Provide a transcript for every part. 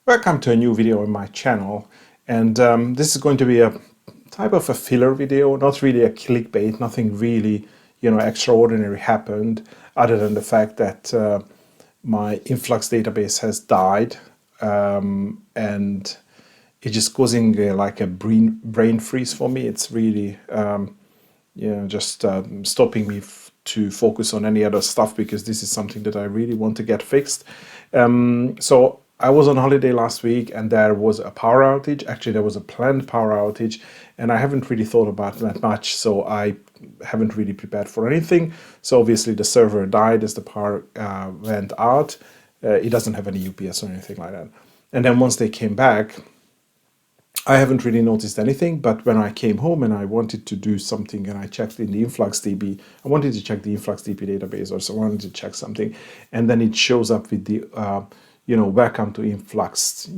Welcome to a new video on my channel, and this is going to be a type of a filler video, not really a clickbait. Nothing really extraordinary happened other than the fact that my Influx database has died, and it's just causing like a brain freeze for me. It's really just stopping me to focus on any other stuff, because this is something that I really want to get fixed. So I was on holiday last week and there was a power outage. Actually, there was a planned power outage, and I haven't really thought about that much, so I haven't really prepared for anything. So obviously the server died as the power went out. It doesn't have any UPS or anything like that. And then once they came back, I haven't really noticed anything, but when I came home and I wanted to do something and I checked in the InfluxDB, I wanted to check the InfluxDB database, or so I wanted to check something, and then it shows up with the welcome to Influx,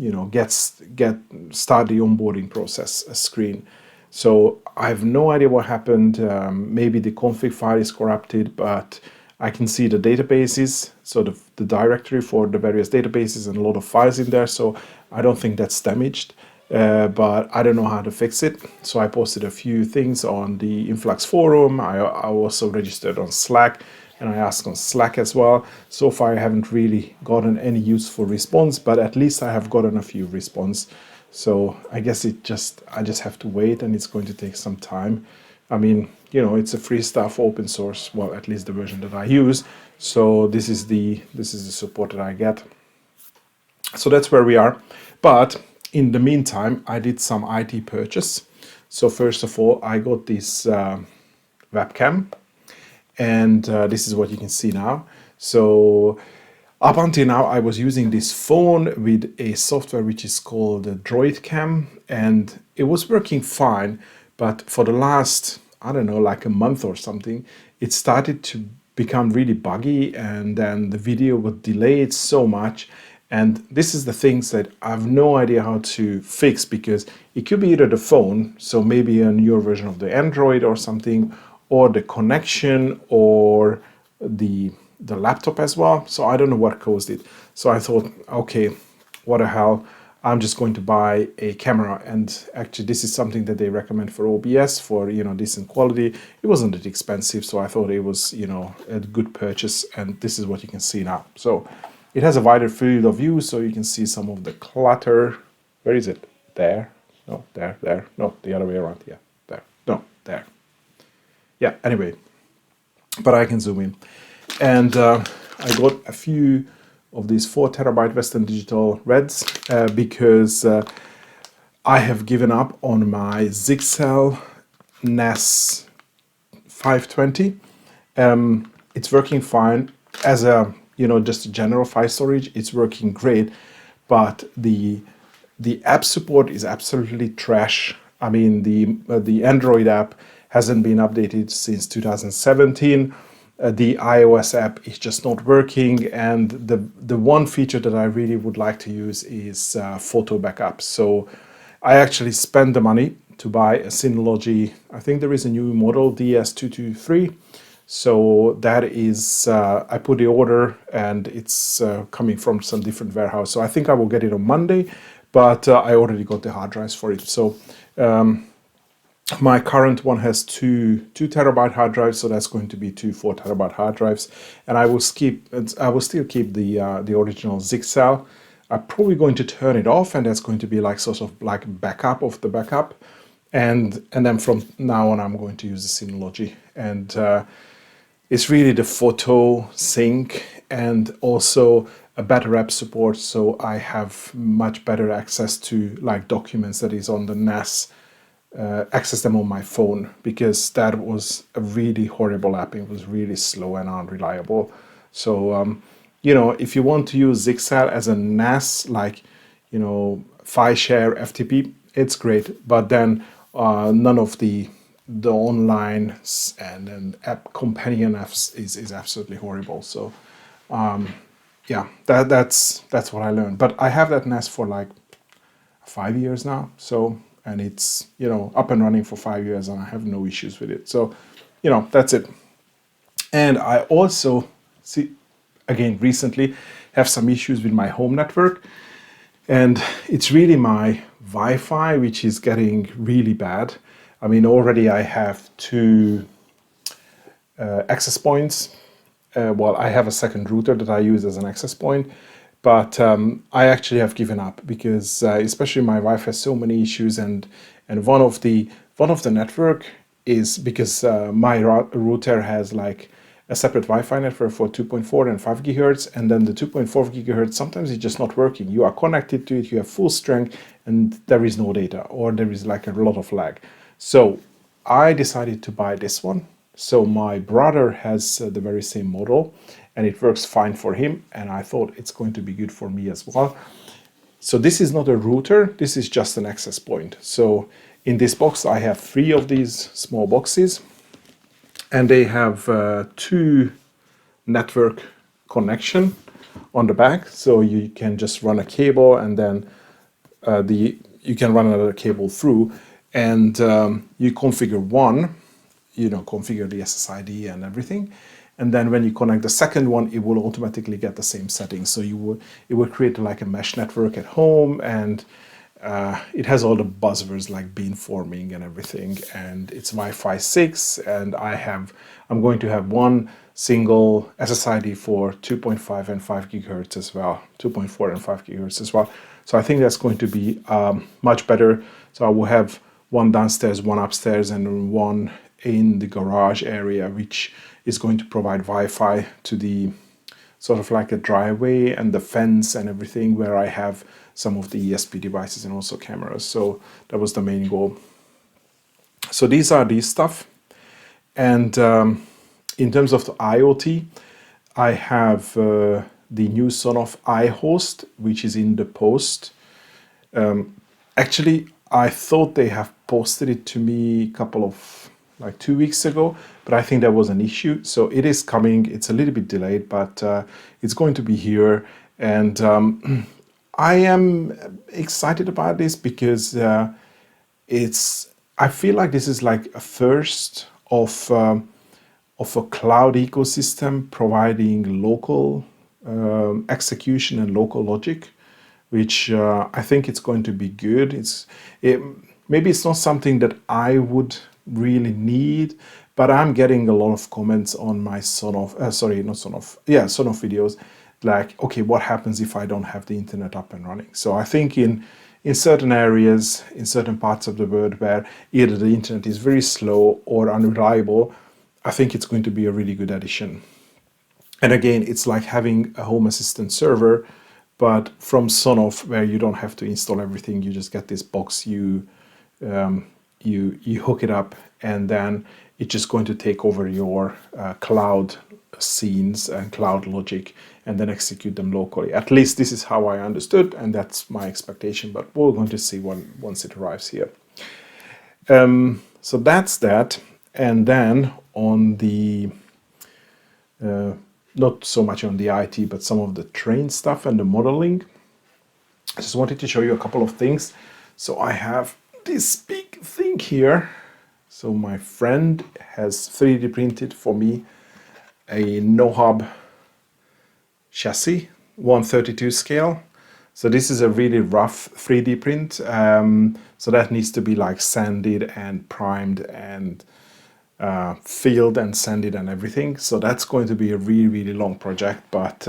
start the onboarding process screen. So I have no idea what happened. Maybe the config file is corrupted, but I can see the databases, so the directory for the various databases and a lot of files in there. So I don't think that's damaged, but I don't know how to fix it. So I posted a few things on the Influx forum. I also registered on Slack, and I asked on Slack as well. So far I haven't really gotten any useful response, but at least I have gotten a few response. So I guess I just have to wait, and it's going to take some time. I mean, it's a free stuff, open source, well, at least the version that I use. So this is the support that I get. So that's where we are. But in the meantime, I did some IT purchase. So first of all, I got this webcam, and this is what you can see now. So up until now, I was using this phone with a software which is called DroidCam, and it was working fine. But for the last, I don't know, like a month or something, it started to become really buggy, and then the video would delay it so much. And this is the things that I have no idea how to fix, because it could be either the phone, so maybe a newer version of the Android or something, or the connection, or the laptop as well. So I don't know what caused it. So I thought, okay, what the hell, I'm just going to buy a camera. And actually this is something that they recommend for OBS for decent quality. It wasn't that expensive, so I thought it was a good purchase, and this is what you can see now. So it has a wider field of view, so you can see some of the clutter. Where is it? There? No, there. No, the other way around. Yeah, there. No, there. Yeah, anyway, but I can zoom in. And I got a few of these 4 terabyte Western Digital Reds because I have given up on my Zixel NAS 520. It's working fine as a just a general file storage. It's working great, but the app support is absolutely trash. I mean, the Android app hasn't been updated since 2017. The iOS app is just not working, and the one feature that I really would like to use is photo backup. So I actually spent the money to buy a Synology. I think there is a new model, DS223. So that is, I put the order, and it's coming from some different warehouse. So I think I will get it on Monday, but I already got the hard drives for it. So my current one has two terabyte hard drives, so that's going to be 2 4 terabyte hard drives, and I will still keep the original Zixel. I'm probably going to turn it off, and that's going to be like sort of like backup of the backup, and then from now on I'm going to use the Synology, and it's really the photo sync and also a better app support, so I have much better access to like documents that is on the NAS. Access them on my phone, because that was a really horrible app. It was really slow and unreliable. So if you want to use Zixel as a NAS, like file share FTP, it's great, but then none of the online and app companion apps is absolutely horrible. So yeah, that's what I learned. But I have that NAS for like 5 years now, so, and it's up and running for 5 years, and I have no issues with it. So that's it. And I also recently have some issues with my home network, And it's really my Wi-Fi which is getting really bad. I mean, already I have 2 access points. Well, I have a second router that I use as an access point, but I actually have given up because especially my Wi-Fi has so many issues, and one of the network is because my router has like a separate Wi-Fi network for 2.4 and 5 gigahertz, and then the 2.4 gigahertz sometimes it's just not working. You are connected to it, you have full strength, and there is no data, or there is like a lot of lag. So I decided to buy this one. So my brother has the very same model, and it works fine for him, and I thought it's going to be good for me as well. So this is not a router, this is just an access point. So in this box I have 3 of these small boxes, and they have 2 network connection on the back, so you can just run a cable, and then you can run another cable through, and you configure one, configure the SSID and everything, and then when you connect the second one, it will automatically get the same settings. So it will create like a mesh network at home, and it has all the buzzwords like beamforming and everything, and it's Wi-Fi 6, and I'm going to have one single SSID for 2.5 and 5 gigahertz as well, 2.4 and 5 gigahertz as well. So I think that's going to be much better. So I will have one downstairs, one upstairs, and one in the garage area, which is going to provide Wi-Fi to the sort of like a driveway and the fence and everything, where I have some of the ESP devices and also cameras. So that was the main goal. So these are these stuff. And in terms of the IoT, I have the new Sonoff iHost, which is in the post. Actually, I thought they have posted it to me a couple of, like 2 weeks ago, but I think there was an issue. So it is coming. It's a little bit delayed, but it's going to be here. And I am excited about this because I feel like this is like a first of a cloud ecosystem providing local execution and local logic, which I think it's going to be good. Maybe it's not something that I would really need, but I'm getting a lot of comments on my Sonoff videos, like, okay, what happens if I don't have the internet up and running? So I think in certain areas, in certain parts of the world where either the internet is very slow or unreliable, I think it's going to be a really good addition. And again, it's like having a home assistant server, but from Sonoff, where you don't have to install everything. You just get this box, you hook it up, and then it's just going to take over your cloud scenes and cloud logic and then execute them locally. At least this is how I understood, and that's my expectation, but we're going to see once it arrives here. So that's that. And then on the, not so much on the IT, but some of the train stuff and the modeling, I just wanted to show you a couple of things. So I have this big thing here. So my friend has 3D printed for me a no-hub chassis, 1/32 scale. So this is a really rough 3D print. So that needs to be like sanded and primed and filled and sanded and everything. So that's going to be a really, really long project. But,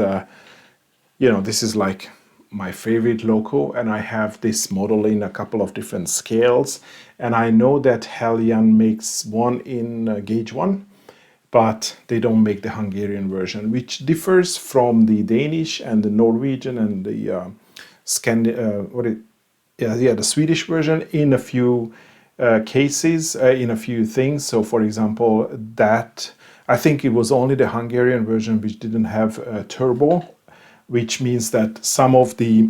this is like my favorite loco, and I have this model in a couple of different scales. And I know that Hellion makes one in gauge 1, but they don't make the Hungarian version, which differs from the Danish and the Norwegian and the the Swedish version in a few cases, in a few things. So for example, that I think it was only the Hungarian version which didn't have a turbo, which means that some of the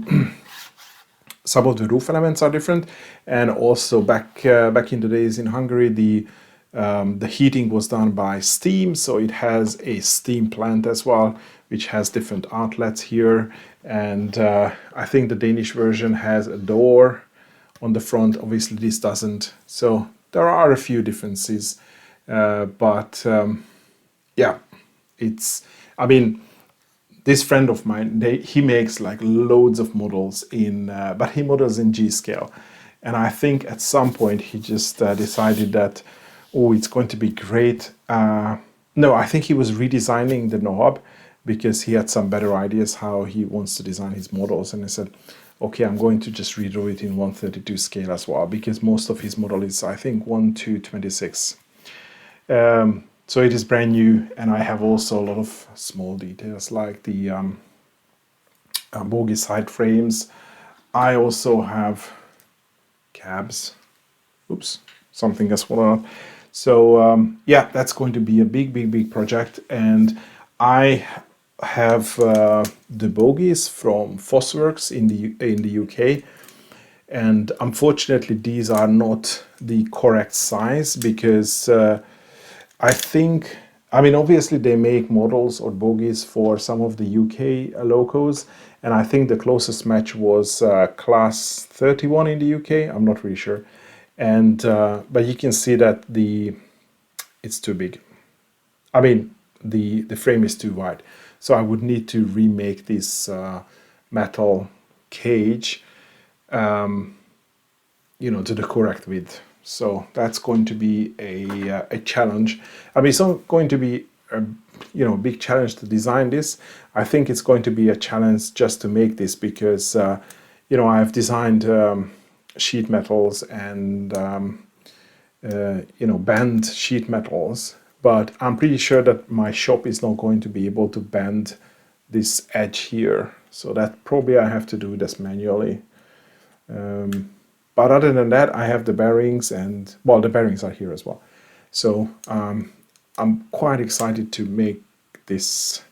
roof elements are different. And also back in the days in Hungary, the heating was done by steam, so it has a steam plant as well, which has different outlets here. And I think the Danish version has a door on the front. Obviously this doesn't. So there are a few differences, but yeah, this friend of mine, he makes like loads of models in, but he models in G-scale. And I think at some point he just decided that, oh, it's going to be great. No, I think he was redesigning the knob because he had some better ideas how he wants to design his models. And I said, okay, I'm going to just redraw it in 132 scale as well, because most of his model is, I think, 1:26. So it is brand new, and I have also a lot of small details like the bogie side frames. I also have cabs. Oops, something has fallen out. So yeah, that's going to be a big project, and I have the bogies from Fossworks in the UK, and unfortunately these are not the correct size because I think, I mean, obviously they make models or bogies for some of the UK locos, and I think the closest match was class 31 in the UK. I'm not really sure, and but you can see that it's too big. I mean, the frame is too wide, so I would need to remake this metal cage, you know, to the correct width. So that's going to be a challenge. I mean, it's not going to be a, you know, big challenge to design this. I think it's going to be a challenge just to make this because you know, I've designed sheet metals and you know, bend sheet metals, but I'm pretty sure that my shop is not going to be able to bend this edge here. So that probably I have to do this manually. But other than that, I have the bearings, and well, the bearings are here as well. So I'm quite excited to make this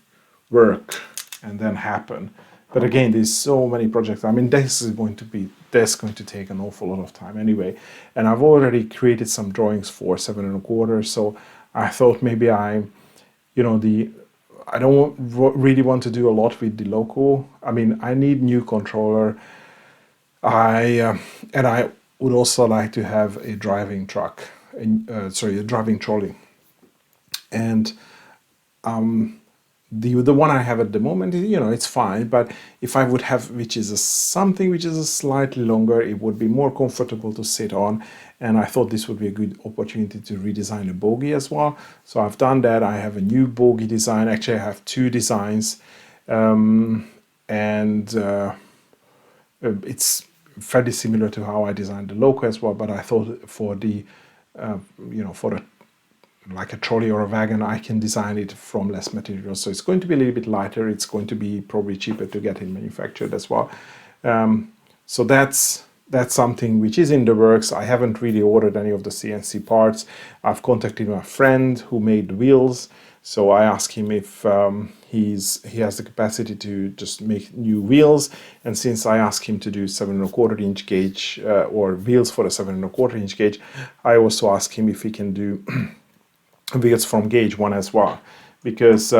work and then happen. But again, there's so many projects. I mean, this is going to take an awful lot of time anyway. And I've already created some drawings for 7 1/4. So I thought maybe you know, I don't really want to do a lot with the loco. I mean, I need new controller. And I would also like to have a driving truck, a driving trolley. And the one I have at the moment, you know, it's fine. But if I would have, something which is a slightly longer, it would be more comfortable to sit on. And I thought this would be a good opportunity to redesign a bogie as well. So I've done that. I have a new bogie design. Actually, I have 2 designs, and it's fairly similar to how I designed the loco as well, but I thought for the you know, for like a trolley or a wagon, I can design it from less material. So it's going to be a little bit lighter. It's going to be probably cheaper to get it manufactured as well. So that's something which is in the works. I haven't really ordered any of the CNC parts. I've contacted my friend who made the wheels. So I asked him if he has the capacity to just make new wheels. And since I asked him to do 7 1/4 inch gauge or wheels for a 7 1/4 inch gauge, I also asked him if he can do wheels from gauge 1 as well. Because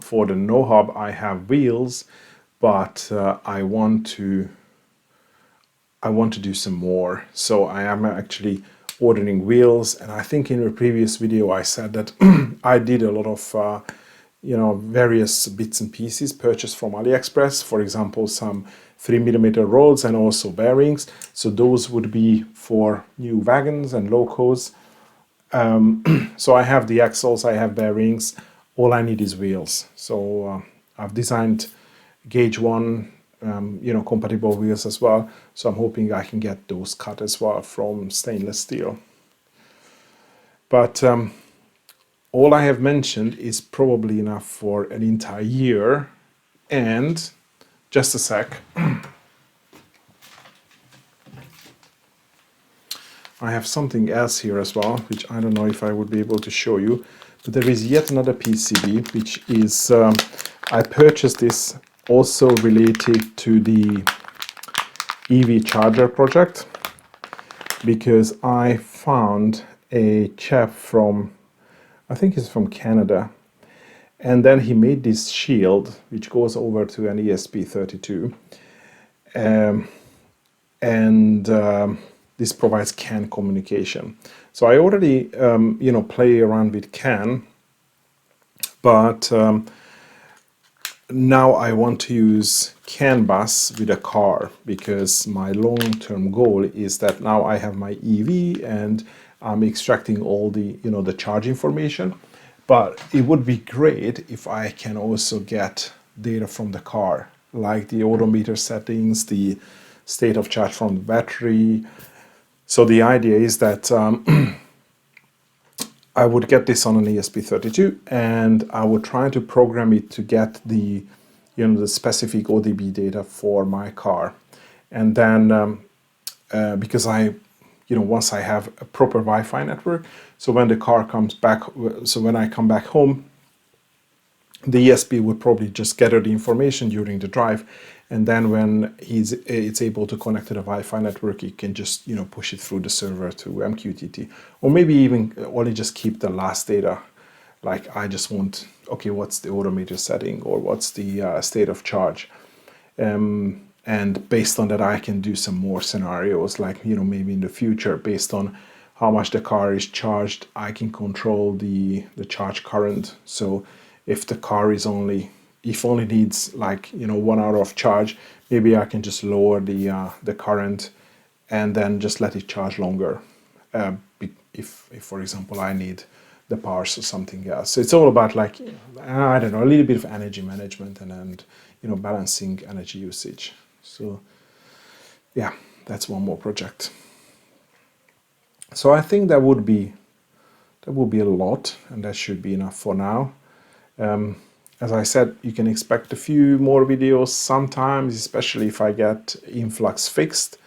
for the no-hub I have wheels, but I want to do some more. So I am actually ordering wheels, and I think in a previous video I said that I did a lot of you know, various bits and pieces purchased from AliExpress, for example some 3mm rods and also bearings. So those would be for new wagons and locos. So I have the axles, I have bearings, all I need is wheels. So I've designed gauge 1 you know, compatible wheels as well. So I'm hoping I can get those cut as well from stainless steel. But all I have mentioned is probably enough for an entire year. And just a sec. I have something else here as well, which I don't know if I would be able to show you. But there is yet another PCB, which is, I purchased this also related to the EV charger project, because I found a chap from, I think he's from Canada, and then he made this shield which goes over to an ESP32, this provides CAN communication. So I already you know, play around with CAN, but now I want to use CAN bus with a car, because my long-term goal is that now I have my EV and I'm extracting all the, the charge information. But it would be great if I can also get data from the car, like the odometer settings, the state of charge from the battery. So the idea is that I would get this on an ESP32, and I would try to program it to get the, the specific ODB data for my car. And then, because once I have a proper Wi-Fi network, so when the car comes back, so when I come back home, the ESP would probably just gather the information during the drive, and then when it's able to connect to the Wi-Fi network, it can just push it through the server to MQTT, or maybe even only just keep the last data. Like I just want, okay, what's the odometer setting, or what's the state of charge, and based on that I can do some more scenarios, like maybe in the future, based on how much the car is charged, I can control the charge current. So if the car is only needs like 1 hour of charge, maybe I can just lower the current and then just let it charge longer. If for example I need the powers or something else. So it's all about, like, I don't know, a little bit of energy management and balancing energy usage. So yeah, that's one more project. So I think that would be a lot, and that should be enough for now. As I said, you can expect a few more videos sometimes, especially if I get Influx fixed.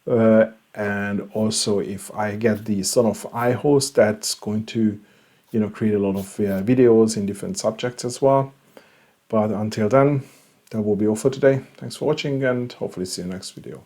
And also if I get the Sonoff iHost, that's going to create a lot of videos in different subjects as well. But until then, that will be all for today. Thanks for watching, and hopefully see you next video.